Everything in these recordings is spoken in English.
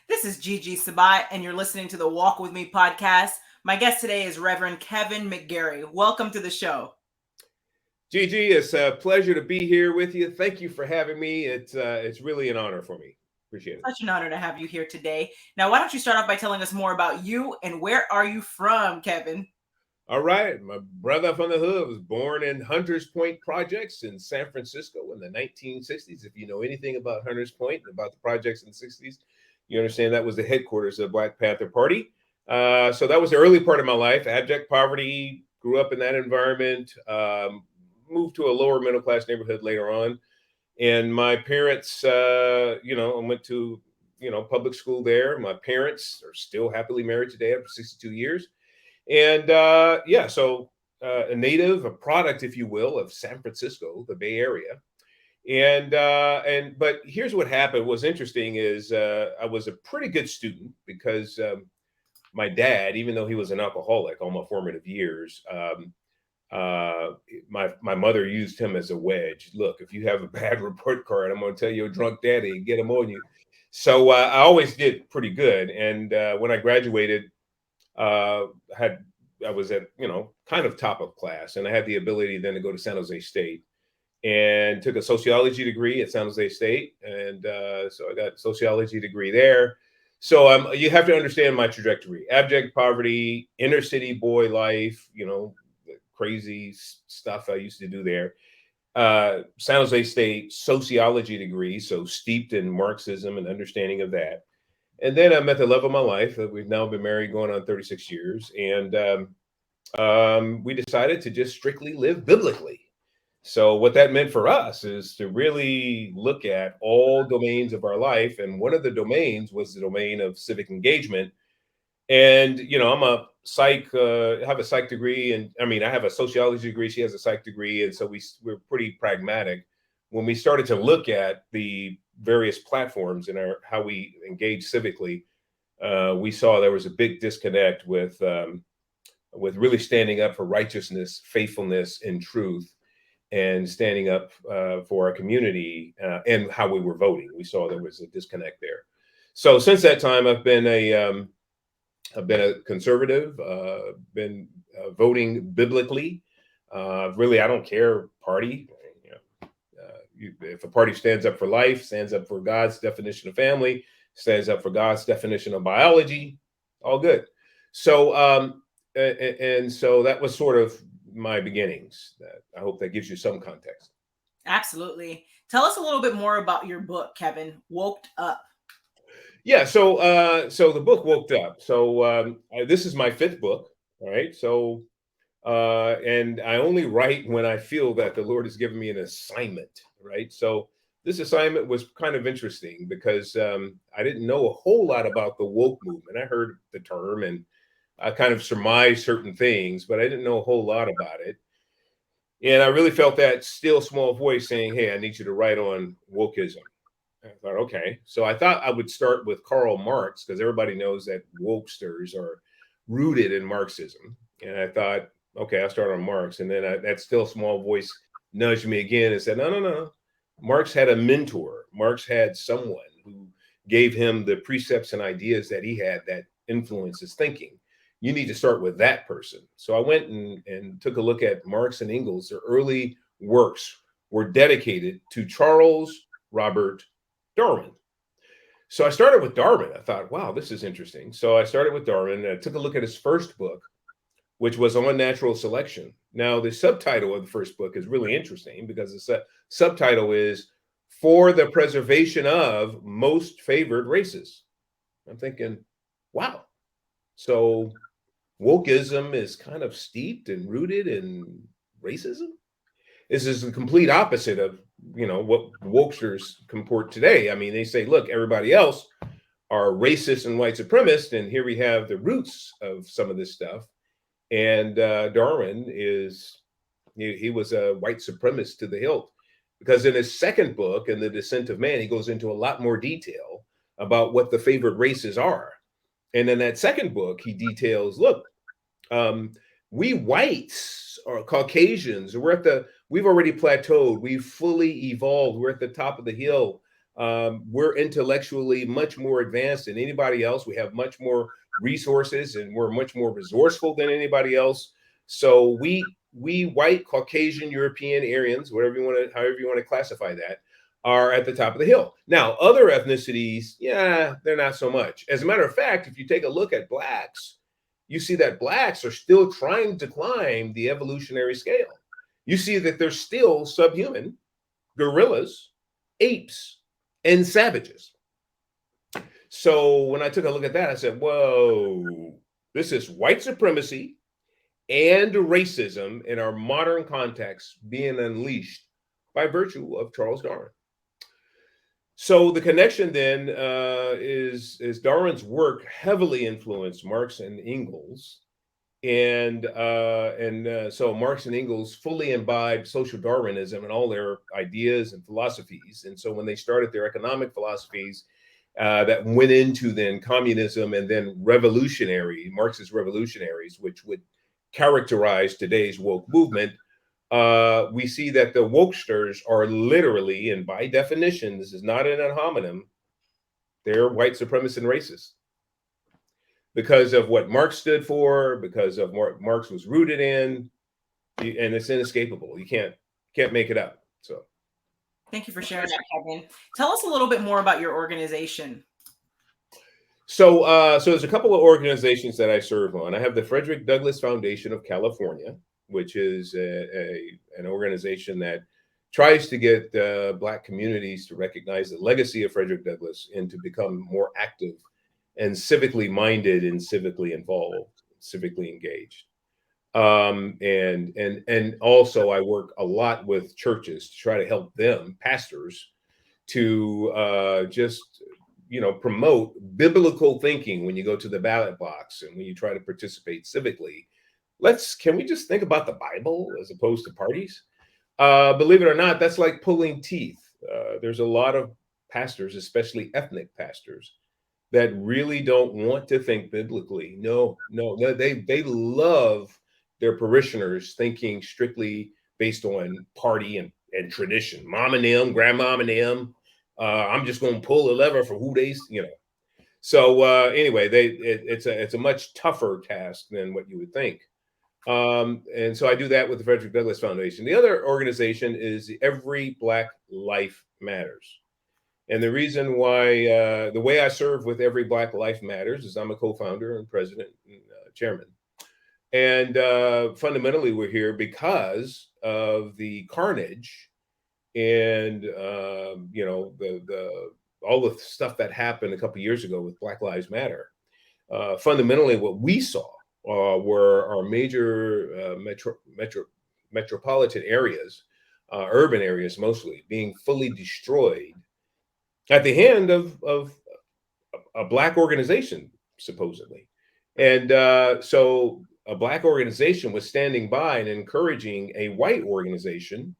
This is Gigi Sabat, and you're listening to the Walk With Me podcast. My guest today is Reverend Kevin McGary. Welcome to the show. Gigi, it's a pleasure to be here with you. Thank you for having me. It's really an honor for me. Appreciate it. Such an honor to have you here today. Now, why don't you start off by telling us more about you and where are you from, Kevin? All right, my brother from the hood was born in Hunters Point Projects in San Francisco in the 1960s. If you know anything about Hunters Point and about the projects in the 60s, you understand that was the headquarters of the Black Panther Party. So that was the early part of my life. Abject poverty, grew up in that environment, moved to a lower middle class neighborhood later on. And my parents, I went to, public school there. My parents are still happily married today after 62 years. And a native, a product, if you will, of San Francisco, the Bay Area. But here's what happened. What's interesting is I was a pretty good student because my dad, even though he was an alcoholic all my formative years, my mother used him as a wedge. Look, if you have a bad report card, I'm going to tell your drunk daddy and get him on you. So I always did pretty good. And when I graduated, I was at, kind of top of class, and I had the ability then to go to San Jose State and took a sociology degree at San Jose State. And so I got a sociology degree there. So you have to understand my trajectory: abject poverty, inner city boy life, the crazy stuff I used to do there. San Jose State sociology degree, so steeped in Marxism and understanding of that. And then I met the love of my life. We've now been married going on 36 years. And we decided to just strictly live biblically. So what that meant for us is to really look at all domains of our life. And one of the domains was the domain of civic engagement. And, I'm a psych, have a psych degree. And I have a sociology degree. She has a psych degree. And so we're pretty pragmatic. When we started to look at the various platforms and how we engage civically, we saw there was a big disconnect with really standing up for righteousness, faithfulness, and truth, and standing up for our community and how we were voting. We saw there was a disconnect there. So since that time, I've been a conservative, been voting biblically. Really, I don't care party. If a party stands up for life, stands up for God's definition of family, stands up for God's definition of biology, all good. So, so that was sort of my beginnings. I hope that gives you some context. Absolutely. Tell us a little bit more about your book, Kevin, Woke Up. Yeah, so the book Woke Up. So this is my fifth book, all right? So, and I only write when I feel that the Lord has given me an assignment, right? So this assignment was kind of interesting because I didn't know a whole lot about the woke movement. I heard the term and I kind of surmised certain things, but I didn't know a whole lot about it. And I really felt that still small voice saying, hey, I need you to write on wokeism. I thought, okay. So I thought I would start with Karl Marx because everybody knows that wokesters are rooted in Marxism. And I thought, okay, I'll start on Marx. And then that still small voice nudged me again and said, no. Marx had a mentor. Marx had someone who gave him the precepts and ideas that he had that influenced his thinking. You need to start with that person. So I went and took a look at Marx and Engels. Their early works were dedicated to Charles Robert Darwin. So I started with Darwin. I thought, wow, this is interesting. So I started with Darwin and I took a look at his first book, which was on natural selection. Now, the subtitle of the first book is really interesting because the subtitle is For the Preservation of Most Favored Races. I'm thinking, wow. So wokeism is kind of steeped and rooted in racism. This is the complete opposite of, what wokesters comport today. They say, look, everybody else are racist and white supremacist, and here we have the roots of some of this stuff. And Darwin he was a white supremacist to the hilt, because in his second book, in The Descent of Man, he goes into a lot more detail about what the favored races are. And in that second book, he details, look, we whites or Caucasians, we've already plateaued. We've fully evolved. We're at the top of the hill. We're intellectually much more advanced than anybody else. We have much more resources, and we're much more resourceful than anybody else. So we white Caucasian European Aryans, whatever you want to, however you want to classify that, are at the top of the hill. Now, other ethnicities, yeah, they're not so much. As a matter of fact, if you take a look at blacks, you see that blacks are still trying to climb the evolutionary scale. You see that they're still subhuman, gorillas, apes, and savages. So when I took a look at that, I said, whoa, this is white supremacy and racism in our modern context being unleashed by virtue of Charles Darwin. So the connection then is Darwin's work heavily influenced Marx and Engels, and so Marx and Engels fully imbibed social Darwinism and all their ideas and philosophies. And so when they started their economic philosophies that went into then communism and then Marxist revolutionaries, which would characterize today's woke movement, we see that the wokesters are literally, and by definition, this is not an ad hominem, they're white supremacists and racists because of what Marx stood for, because of what Marx was rooted in, and it's inescapable. You can't make it up. So, thank you for sharing that, Kevin. Tell us a little bit more about your organization. So there's a couple of organizations that I serve on. I have the Frederick Douglass Foundation of California, which is an organization that tries to get Black communities to recognize the legacy of Frederick Douglass and to become more active and civically minded and civically involved, civically engaged. And also I work a lot with churches to try to help them, pastors, to just promote biblical thinking when you go to the ballot box and when you try to participate civically. Can we just think about the Bible as opposed to parties? Believe it or not, that's like pulling teeth. There's a lot of pastors, especially ethnic pastors, that really don't want to think biblically. No, they love their parishioners thinking strictly based on party and tradition. Mom and them, grandmom and them. I'm just going to pull a lever for who they. So anyway, it's a much tougher task than what you would think. And so I do that with the Frederick Douglass Foundation. The other organization is Every Black Life Matters. And the reason why, the way I serve with Every Black Life Matters is I'm a co-founder and president and chairman. And fundamentally, we're here because of the carnage and all the stuff that happened a couple of years ago with Black Lives Matter. Fundamentally, what we saw were our major metropolitan areas, urban areas mostly, being fully destroyed at the hand of a Black organization, supposedly. And so a Black organization was standing by and encouraging a white organization,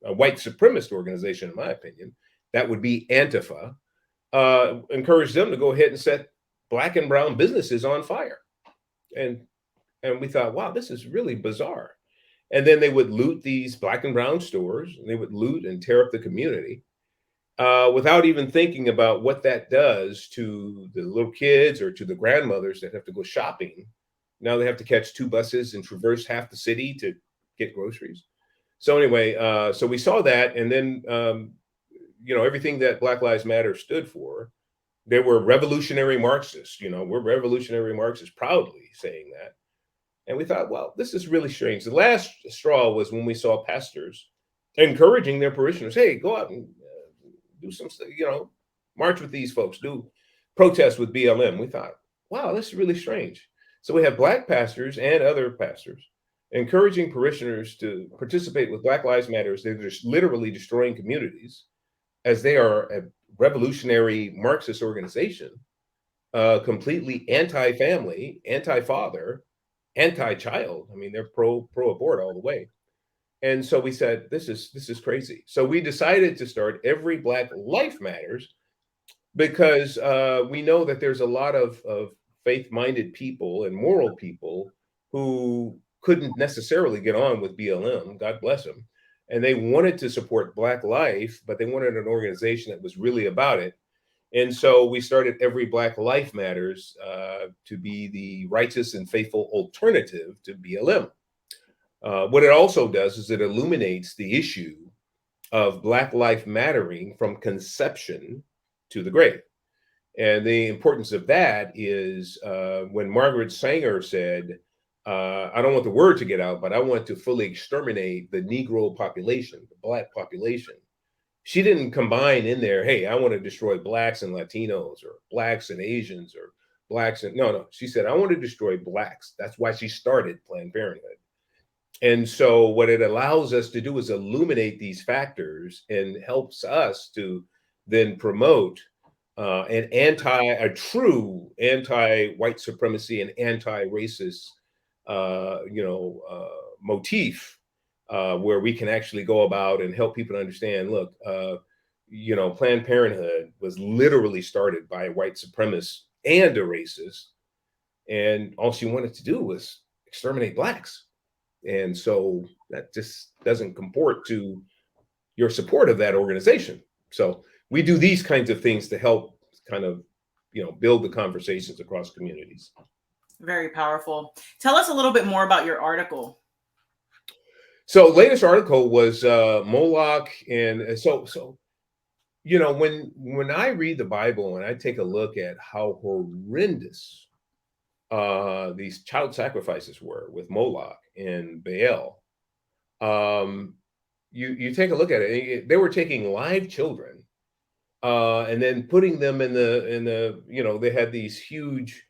a white supremacist organization, in my opinion, that would be Antifa, encouraged them to go ahead and set Black and brown businesses on fire. And we thought, wow, this is really bizarre. And then they would loot these Black and brown stores, and they would loot and tear up the community without even thinking about what that does to the little kids or to the grandmothers that have to go shopping. Now they have to catch 2 buses and traverse half the city to get groceries. So anyway, so we saw that, and then everything that Black Lives Matter stood for, they were revolutionary Marxists. We're revolutionary Marxists, proudly saying that. And we thought, well, this is really strange. The last straw was when we saw pastors encouraging their parishioners, hey, go out and do some, march with these folks, do protest with BLM. We thought, wow, this is really strange. So we have Black pastors and other pastors encouraging parishioners to participate with Black Lives Matter. They're just literally destroying communities as they are a revolutionary Marxist organization, completely anti-family, anti-father, anti-child. I mean, they're pro-abort all the way. And so we said, this is crazy. So we decided to start Every Black Life Matters because we know that there's a lot of faith-minded people and moral people who couldn't necessarily get on with BLM, God bless them. and they wanted to support Black life, but they wanted an organization that was really about it. And so we started Every Black Life Matters to be the righteous and faithful alternative to BLM. What it also does is it illuminates the issue of Black life mattering from conception to the grave. And the importance of that is when Margaret Sanger said, I don't want the word to get out, but I want to fully exterminate the Negro population, the Black population. She didn't combine in there, hey, I want to destroy Blacks and Latinos or Blacks and Asians or Blacks and no. She said, I want to destroy Blacks. That's why she started Planned Parenthood. And so what it allows us to do is illuminate these factors and helps us to then promote a true anti-white supremacy and anti-racist, motif, where we can actually go about and help people understand. Look, Planned Parenthood was literally started by a white supremacist and a racist, and all she wanted to do was exterminate Blacks. And so that just doesn't comport to your support of that organization. So we do these kinds of things to help kind of, build the conversations across communities. Very powerful. Tell us a little bit more about your article. So latest article was Moloch, and so when I read the Bible and I take a look at how horrendous these child sacrifices were with Moloch and Baal, you take a look at it. They were taking live children and then putting them in the they had these huge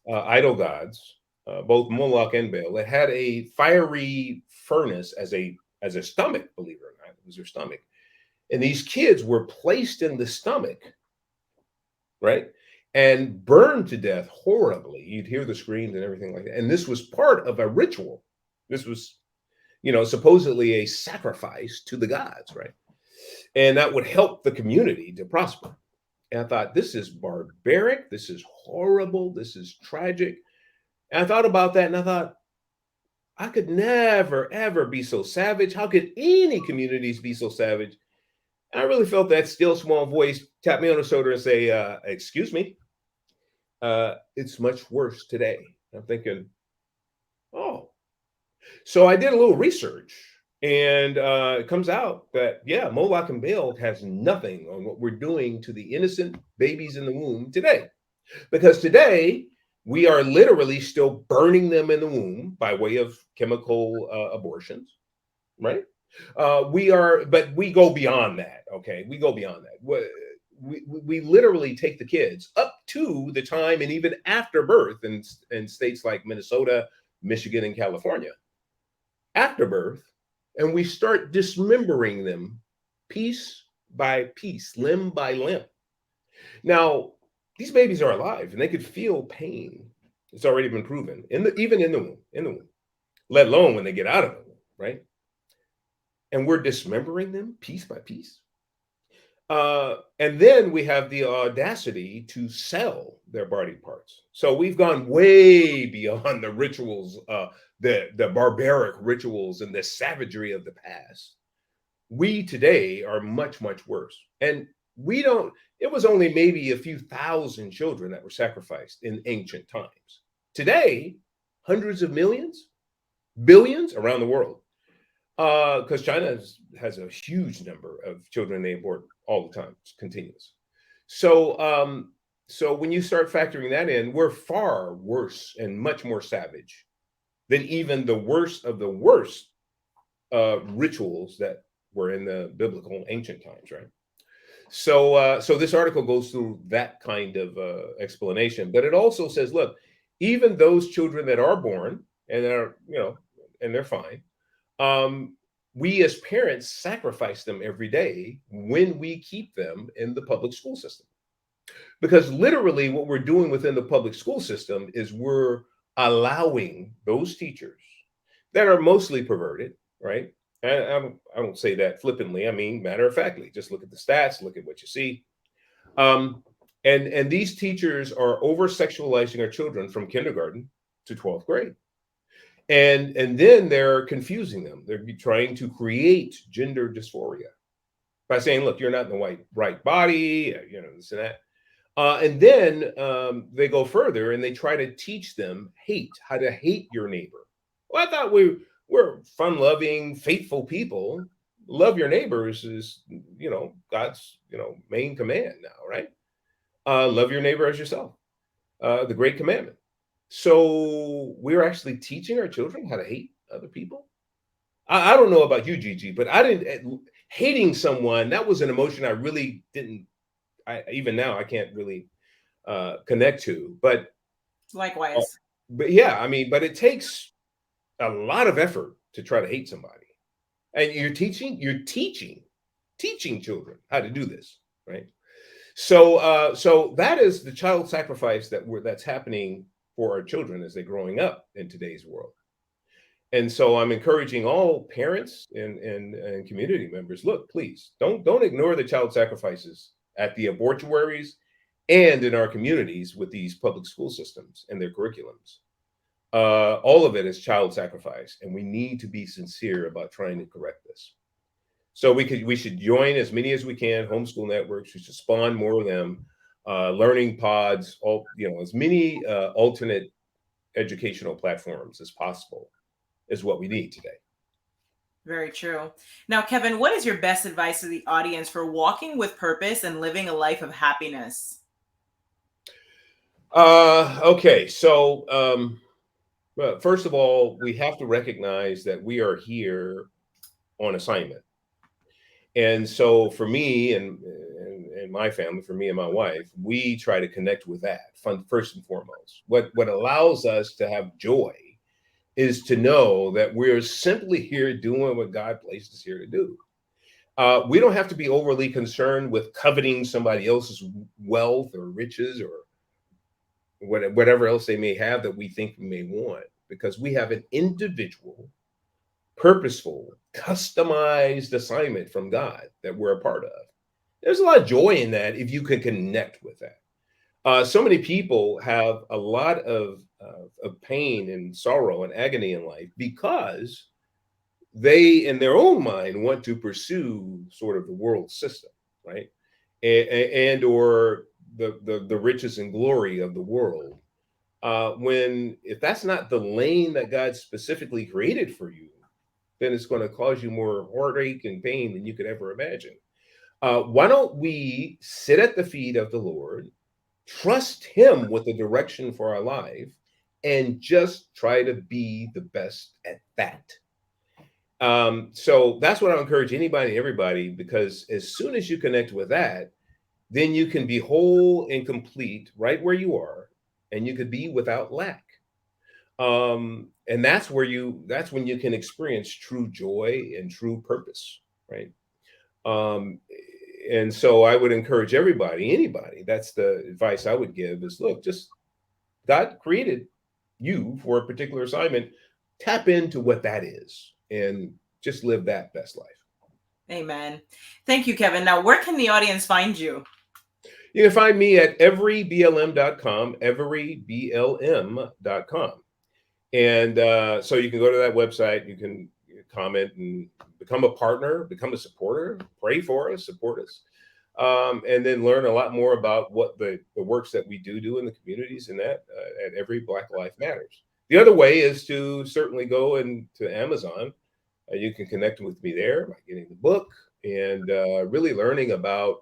idol gods, both Moloch and Baal, that had a fiery furnace as a stomach. Believe it or not, it was their stomach, and these kids were placed in the stomach, right, and burned to death horribly. You'd hear the screams and everything like that. And this was part of a ritual. This was, supposedly a sacrifice to the gods, right? And that would help the community to prosper. And I thought, this is barbaric. This is horrible. This is tragic. And I thought about that and I thought, I could never, ever be so savage. How could any communities be so savage? And I really felt that still small voice tap me on the shoulder and say, excuse me, it's much worse today. I'm thinking, oh. So I did a little research, and it comes out that, yeah, Moloch and Baal has nothing on what we're doing to the innocent babies in the womb today. Because today, we are literally still burning them in the womb by way of chemical abortions, right? But we go beyond that, okay? We go beyond that. We literally take the kids up to the time and even after birth in states like Minnesota, Michigan, and California. After birth, and we start dismembering them piece by piece, limb by limb. Now, these babies are alive and they could feel pain. It's already been proven even in the womb, let alone when they get out of the womb, right? And we're dismembering them piece by piece. And then we have the audacity to sell their body parts. So we've gone way beyond the rituals, the barbaric rituals and the savagery of the past. We today are much, much worse. And it was only maybe a few thousand children that were sacrificed in ancient times. Today, hundreds of millions, billions around the world. Because China has a huge number of children they abort all the time. It's continuous. So when you start factoring that in, we're far worse and much more savage than even the worst of the worst rituals that were in the biblical ancient times, right? So this article goes through that kind of explanation, but it also says, look, even those children that are born and they're fine. We as parents sacrifice them every day when we keep them in the public school system. Because literally what we're doing within the public school system is we're allowing those teachers that are mostly perverted, right? And I don't say that flippantly. I mean, matter of factly, just look at the stats, look at what you see. And these teachers are over sexualizing our children from kindergarten to 12th grade. And then they're confusing them. They're trying to create gender dysphoria by saying, look, you're not in the right body, this and that. And then they go further and they try to teach them how to hate your neighbor. Well, I thought we're fun-loving, faithful people. Love your neighbors is, God's, main command now, right? Love your neighbor as yourself, the great commandment. So we're actually teaching our children how to hate other people. I don't know about you, Gigi, but I didn't hating someone. That was an emotion I really didn't. Even now I can't really connect to. Likewise. But yeah, I mean, but it takes a lot of effort to try to hate somebody, and you're teaching children how to do this, right? So that is the child sacrifice that's happening for our children as they're growing up in today's world. And so I'm encouraging all parents and community members, look, please don't ignore the child sacrifices at the abortuaries and in our communities with these public school systems and their curriculums. All of it is child sacrifice, and we need to be sincere about trying to correct this. So we should join as many as we can homeschool networks. We should spawn more of them, learning pods, as many alternate educational platforms as possible is what we need today. Very true. Now, Kevin, what is your best advice to the audience for walking with purpose and living a life of happiness? Okay, so well, first of all, we have to recognize that we are here on assignment. And so for me and my family, for me and my wife, we try to connect with that first and foremost. What allows us to have joy is to know that we're simply here doing what God placed us here to do. We don't have to be overly concerned with coveting somebody else's wealth or riches or whatever else they may have that we think we may want, because we have an individual, purposeful, customized assignment from God that we're a part of. There's a lot of joy in that if you can connect with that. So many people have a lot of pain and sorrow and agony in life because they, in their own mind, want to pursue sort of the world system, right? And or the riches and glory of the world. If that's not the lane that God specifically created for you, then it's going to cause you more heartache and pain than you could ever imagine. Why don't we sit at the feet of the Lord, trust Him with the direction for our life, and just try to be the best at that? So that's what I encourage anybody, everybody, because as soon as you connect with that, then you can be whole and complete right where you are, and you could be without lack. And that's when you can experience true joy and true purpose, right? And so I would encourage anybody, that's the advice I would give is, look, just God created you for a particular assignment. Tap into what that is and just live that best life. Amen. Thank you, Kevin. Now, where can the audience find you? You can find me at everyblm.com, everyblm.com. And so you can go to that website, you can comment and become a partner, become a supporter, pray for us, support us, and then learn a lot more about what the works that we do in the communities and that at Every Black Life Matters. The other way is to certainly go into Amazon. You can connect with me there by getting the book and really learning about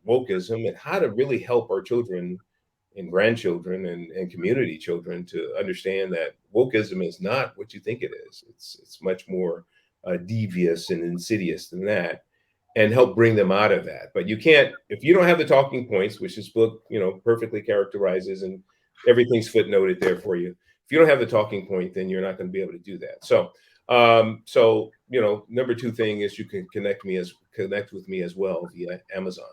wokeism and how to really help our children and grandchildren and community children to understand that wokeism is not what you think it is. It's much more devious and insidious than that, and help bring them out of that. But you can't, if you don't have the talking points, which this book, perfectly characterizes, and everything's footnoted there for you. If you don't have the talking point, then you're not going to be able to do that. So, number two thing is you can connect with me as well via Amazon.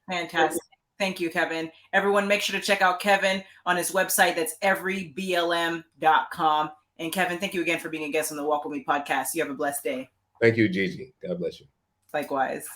Fantastic. Thank you, Kevin. Everyone, make sure to check out Kevin on his website. That's everyblm.com. And Kevin, thank you again for being a guest on the Walk With Me podcast. You have a blessed day. Thank you, Gigi. God bless you. Likewise.